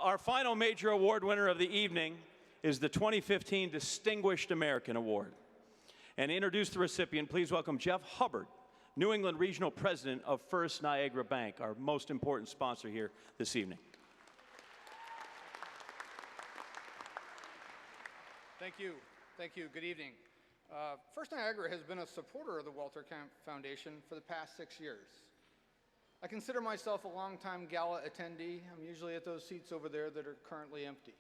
Our final major award winner of the evening is the 2015 Distinguished American Award. And to introduce the recipient, please welcome Jeff Hubbard, New England Regional President of First Niagara Bank, our most important sponsor here this evening. Thank you. Thank you. Good evening. First Niagara has been a supporter of the Walter Camp Foundation for the past 6 years. I consider myself a longtime gala attendee. I'm usually at those seats over there that are currently empty,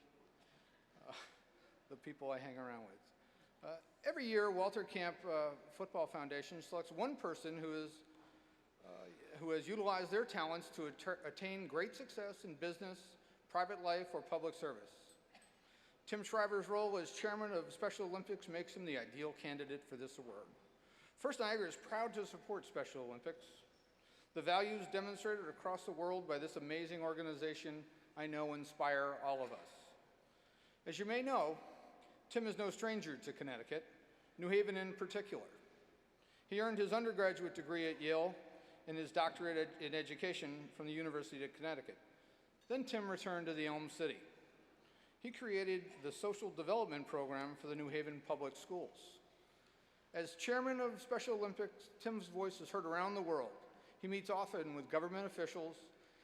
the people I hang around with. Every year, Walter Camp Football Foundation selects one person who has utilized their talents to attain great success in business, private life, or public service. Tim Shriver's role as chairman of Special Olympics makes him the ideal candidate for this award. First Niagara is proud to support Special Olympics. The values demonstrated across the world by this amazing organization, I know, inspire all of us. As you may know, Tim is no stranger to Connecticut, New Haven in particular. He earned his undergraduate degree at Yale and his doctorate in education from the University of Connecticut. Then Tim returned to the Elm City. He created the Social Development Program for the New Haven Public Schools. As chairman of Special Olympics, Tim's voice is heard around the world. He meets often with government officials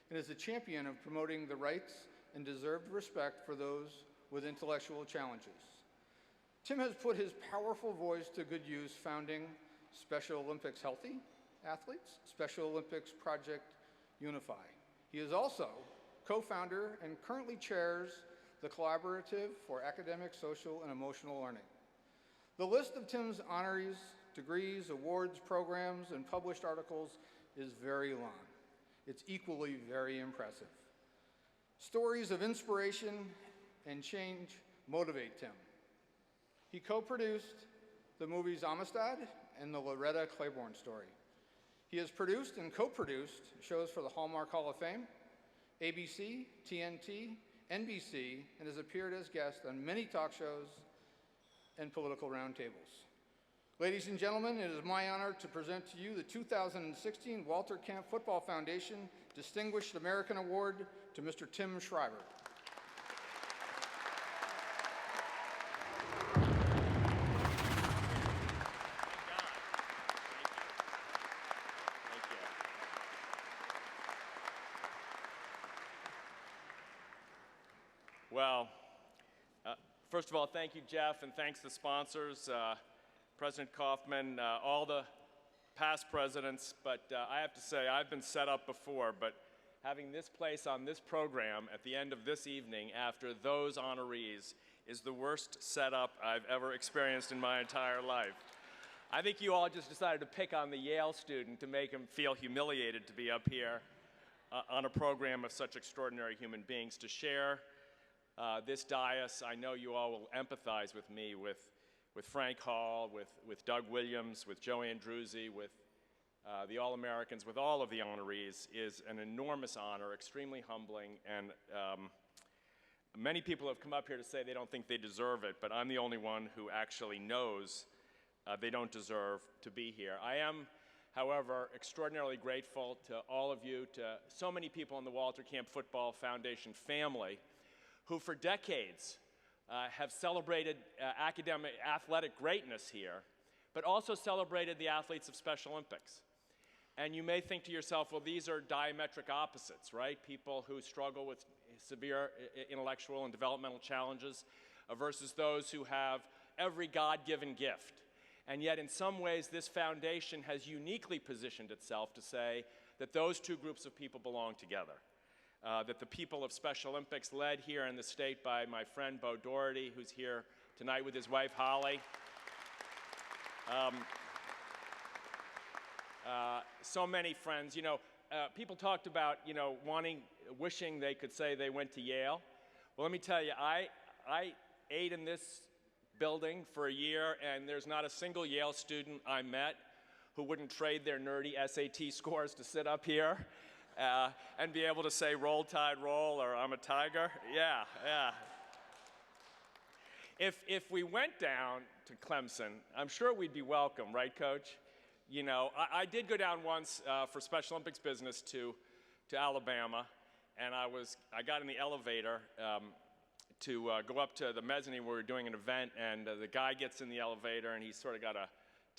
and is a champion of promoting the rights and deserved respect for those with intellectual challenges. Tim has put his powerful voice to good use founding Special Olympics Healthy Athletes, Special Olympics Project Unify. He is also co-founder and currently chairs the Collaborative for Academic, Social, and Emotional Learning. The list of Tim's honorees, degrees, awards, programs, and published articles is very long. It's equally very impressive. Stories of inspiration and change motivate Tim. He co-produced the movies Amistad and the Loretta Claiborne Story. He has produced and co-produced shows for the Hallmark Hall of Fame, ABC, TNT, NBC, and has appeared as guest on many talk shows and political roundtables. Ladies and gentlemen, it is my honor to present to you the 2016 Walter Camp Football Foundation Distinguished American Award to Mr. Tim Shriver. Well, first of all, thank you, Jeff, and thanks to sponsors, President Kaufman, all the past presidents, but I have to say, I've been set up before, but having this place on this program at the end of this evening after those honorees is the worst setup I've ever experienced in my entire life. I think you all just decided to pick on the Yale student to make him feel humiliated to be up here on a program of such extraordinary human beings to share this dais. I know you all will empathize with me, with Frank Hall, with Doug Williams, with Joe Andruzzi, with the All-Americans, with all of the honorees, is an enormous honor, extremely humbling, and many people have come up here to say they don't think they deserve it, but I'm the only one who actually knows they don't deserve to be here. I am, however, extraordinarily grateful to all of you, to so many people in the Walter Camp Football Foundation family who for decades have celebrated academic, athletic greatness here, but also celebrated the athletes of Special Olympics. And you may think to yourself, well, these are diametric opposites, right? People who struggle with severe intellectual and developmental challenges versus those who have every God-given gift. And yet, in some ways, this foundation has uniquely positioned itself to say that those two groups of people belong together. That the people of Special Olympics, led here in the state by my friend Bo Doherty, who's here tonight with his wife Holly. So many friends, people talked about, wishing they could say they went to Yale. Well, let me tell you, I ate in this building for a year, and there's not a single Yale student I met who wouldn't trade their nerdy SAT scores to sit up here. And be able to say, roll, tide, roll, or I'm a tiger. Yeah. If we went down to Clemson, I'm sure we'd be welcome, right, Coach? I did go down once for Special Olympics business to Alabama, and I got in the elevator to go up to the mezzanine where we were doing an event, and the guy gets in the elevator, and he's sort of got a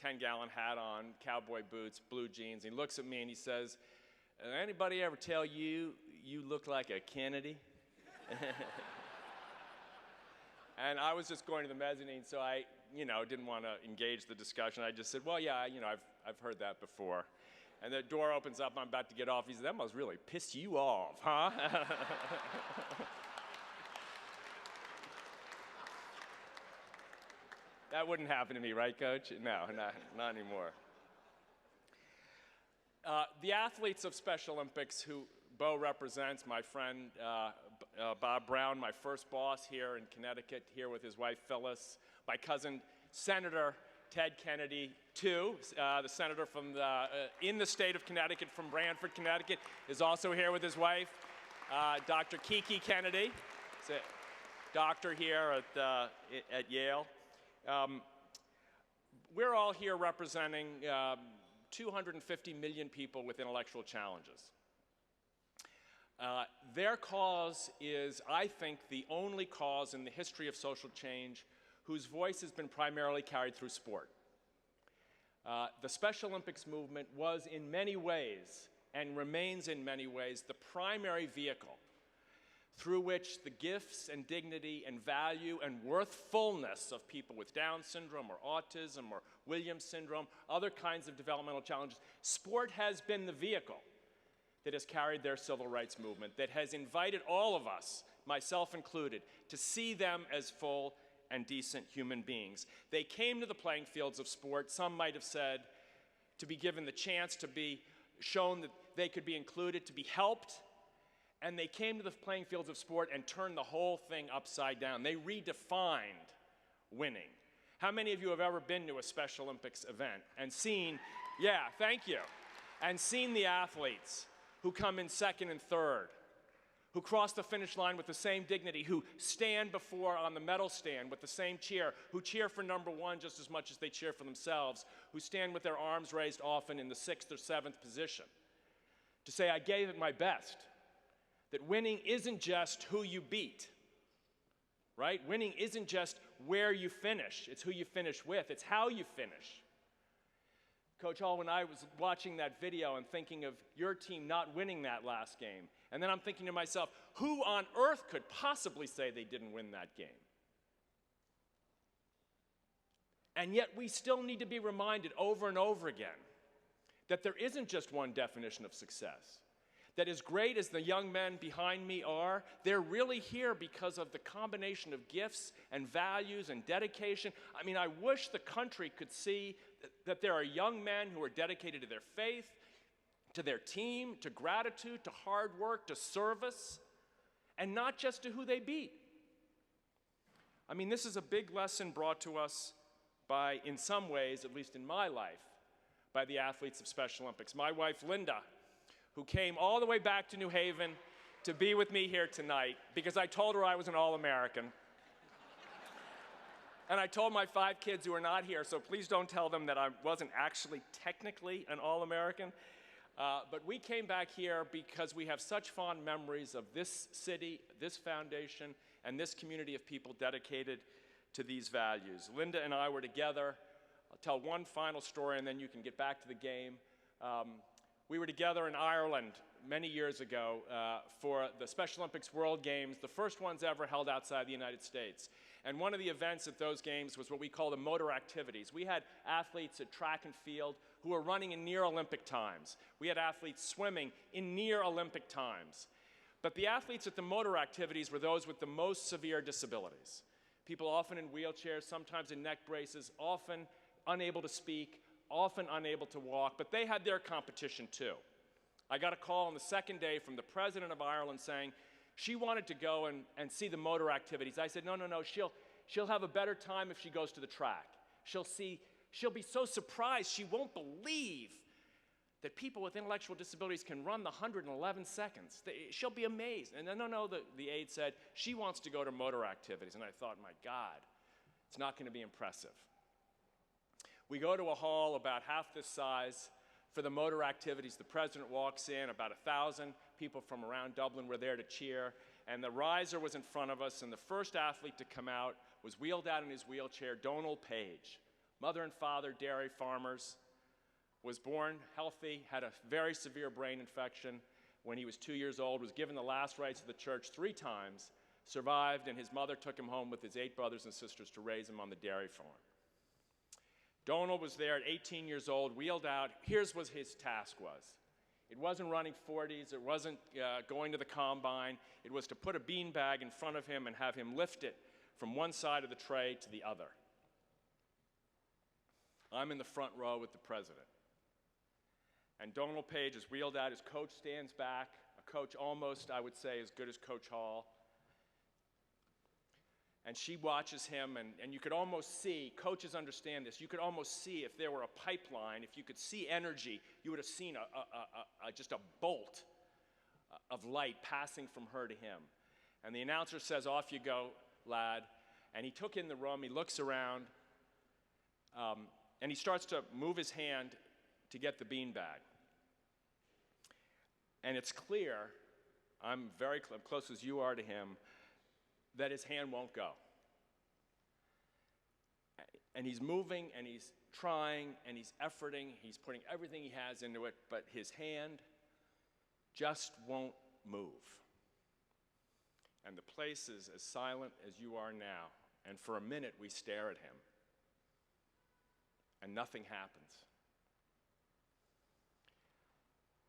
10-gallon hat on, cowboy boots, blue jeans. He looks at me and he says, "Anybody ever tell you you look like a Kennedy?" And I was just going to the mezzanine, so I, didn't want to engage the discussion. I just said, "Well, yeah, I've heard that before." And the door opens up, I'm about to get off. He said, "That must really piss you off, huh?" That wouldn't happen to me, right, Coach? No, not anymore. The athletes of Special Olympics who Bo represents, my friend Bob Brown, my first boss here in Connecticut, here with his wife Phyllis, my cousin Senator Ted Kennedy, too, the senator from in the state of Connecticut, from Branford, Connecticut, is also here with his wife, Dr. Kiki Kennedy, doctor here at Yale. We're all here representing 250 million people with intellectual challenges. Their cause is, I think, the only cause in the history of social change whose voice has been primarily carried through sport. The Special Olympics movement was in many ways, and remains in many ways, the primary vehicle through which the gifts and dignity and value and worthfulness of people with Down syndrome or autism or Williams syndrome, other kinds of developmental challenges, sport has been the vehicle that has carried their civil rights movement, that has invited all of us, myself included, to see them as full and decent human beings. They came to the playing fields of sport, some might have said, to be given the chance to be shown that they could be included, to be helped, and they came to the playing fields of sport and turned the whole thing upside down. They redefined winning. How many of you have ever been to a Special Olympics event and seen, yeah, thank you, and seen the athletes who come in second and third, who cross the finish line with the same dignity, who stand before on the medal stand with the same cheer, who cheer for number one just as much as they cheer for themselves, who stand with their arms raised often in the 6th or 7th position, to say, "I gave it my best." That winning isn't just who you beat, right? Winning isn't just where you finish, it's who you finish with, it's how you finish. Coach Hall, when I was watching that video and thinking of your team not winning that last game, and then I'm thinking to myself, who on earth could possibly say they didn't win that game? And yet we still need to be reminded over and over again that there isn't just one definition of success. That as great as the young men behind me are, they're really here because of the combination of gifts and values and dedication. I mean, I wish the country could see that there are young men who are dedicated to their faith, to their team, to gratitude, to hard work, to service, and not just to who they beat. I mean, this is a big lesson brought to us by, in some ways, at least in my life, by the athletes of Special Olympics. My wife, Linda, who came all the way back to New Haven to be with me here tonight because I told her I was an All-American. And I told my 5 kids who are not here, so please don't tell them that I wasn't actually technically an All-American. But we came back here because we have such fond memories of this city, this foundation, and this community of people dedicated to these values. Linda and I were together. I'll tell one final story and then you can get back to the game. We were together in Ireland many years ago for the Special Olympics World Games, the first ones ever held outside the United States. And one of the events at those games was what we call the motor activities. We had athletes at track and field who were running in near Olympic times. We had athletes swimming in near Olympic times. But the athletes at the motor activities were those with the most severe disabilities. People often in wheelchairs, sometimes in neck braces, often unable to speak, often unable to walk, but they had their competition too. I got a call on the second day from the president of Ireland saying she wanted to go and see the motor activities. I said, no, she'll have a better time if she goes to the track. She'll be so surprised she won't believe that people with intellectual disabilities can run the 111 seconds. She'll be amazed. And then, no, the aide said she wants to go to motor activities. And I thought, my God, it's not going to be impressive. We go to a hall about half this size, for the motor activities. The president walks in, about 1,000 people from around Dublin were there to cheer, and the riser was in front of us, and the first athlete to come out was wheeled out in his wheelchair, Donald Page. Mother and father, dairy farmers, was born healthy, had a very severe brain infection when he was 2 years old, was given the last rites of the church 3 times, survived, and his mother took him home with his 8 brothers and sisters to raise him on the dairy farm. Donald was there at 18 years old, wheeled out. Here's what his task was. It wasn't running 40s, it wasn't going to the combine. It was to put a beanbag in front of him and have him lift it from one side of the tray to the other. I'm in the front row with the president. And Donald Page is wheeled out, his coach stands back, a coach almost, I would say, as good as Coach Hall. And she watches him, and you could almost see, coaches understand this, you could almost see if there were a pipeline, if you could see energy, you would have seen just a bolt of light passing from her to him. And the announcer says, "Off you go, lad." And he took in the room, he looks around, and he starts to move his hand to get the beanbag. And it's clear, I'm very close as you are to him, that his hand won't go. And he's moving, and he's trying, and he's efforting, he's putting everything he has into it, but his hand just won't move. And the place is as silent as you are now. And for a minute, we stare at him. And nothing happens.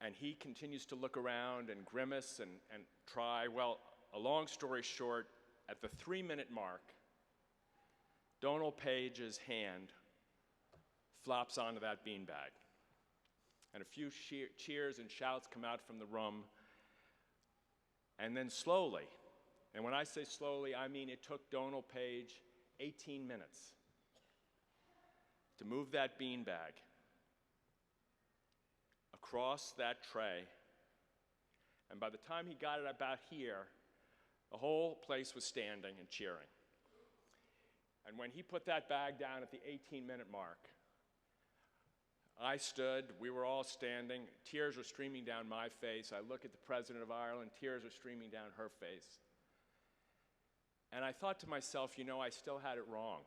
And he continues to look around and grimace and try. Well, a long story short, at the 3-minute mark, Donald Page's hand flops onto that beanbag. And a few cheers and shouts come out from the room. And then slowly, and when I say slowly, I mean it took Donald Page 18 minutes to move that beanbag across that tray. And by the time he got it about here, the whole place was standing and cheering. And when he put that bag down at the 18-minute mark, I stood, we were all standing, tears were streaming down my face. I look at the President of Ireland, tears are streaming down her face. And I thought to myself, you know, I still had it wrong.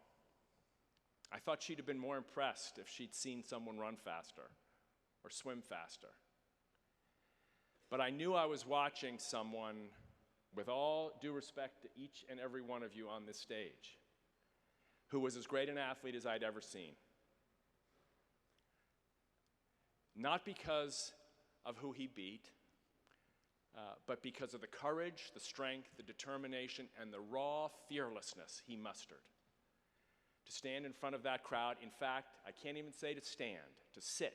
I thought she'd have been more impressed if she'd seen someone run faster or swim faster. But I knew I was watching someone, with all due respect to each and every one of you on this stage, who was as great an athlete as I'd ever seen. Not because of who he beat, but because of the courage, the strength, the determination, and the raw fearlessness he mustered. To stand in front of that crowd, in fact, I can't even say to stand, to sit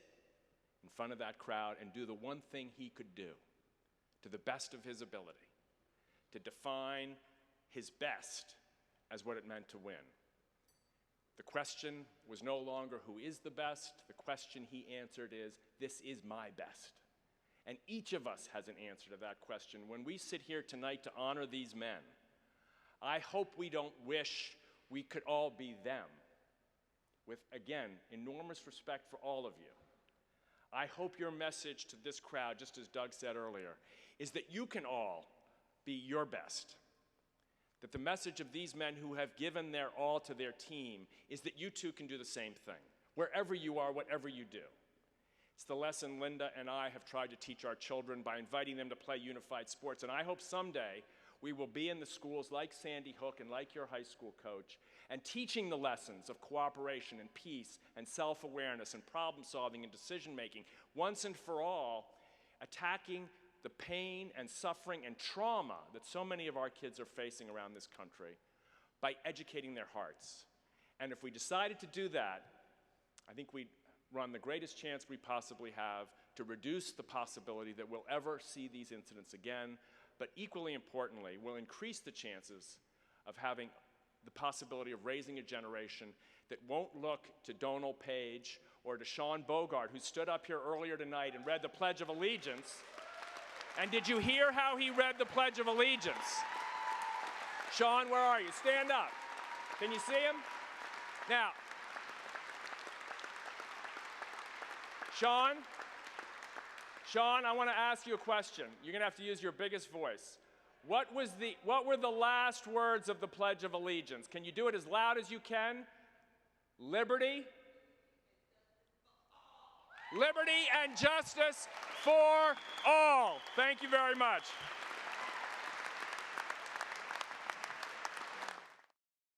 in front of that crowd and do the one thing he could do, to the best of his ability, to define his best as what it meant to win. The question was no longer who is the best. The question he answered is, this is my best. And each of us has an answer to that question. When we sit here tonight to honor these men, I hope we don't wish we could all be them. With, again, enormous respect for all of you. I hope your message to this crowd, just as Doug said earlier, is that you can all be your best. That the message of these men who have given their all to their team is that you too can do the same thing, wherever you are, whatever you do. It's the lesson Linda and I have tried to teach our children by inviting them to play unified sports, and I hope someday we will be in the schools like Sandy Hook and like your high school coach, and teaching the lessons of cooperation and peace and self-awareness and problem-solving and decision-making, once and for all, attacking the pain and suffering and trauma that so many of our kids are facing around this country by educating their hearts. And if we decided to do that, I think we'd run the greatest chance we possibly have to reduce the possibility that we'll ever see these incidents again, but equally importantly, we'll increase the chances of having the possibility of raising a generation that won't look to Donald Page or to Sean Bogart, who stood up here earlier tonight and read the Pledge of Allegiance. And did you hear how he read the Pledge of Allegiance? Sean, where are you? Stand up. Can you see him? Now, Sean, Sean, I want to ask you a question. You're going to have to use your biggest voice. What were the last words of the Pledge of Allegiance? Can you do it as loud as you can? Liberty. Liberty and justice for all. Thank you very much.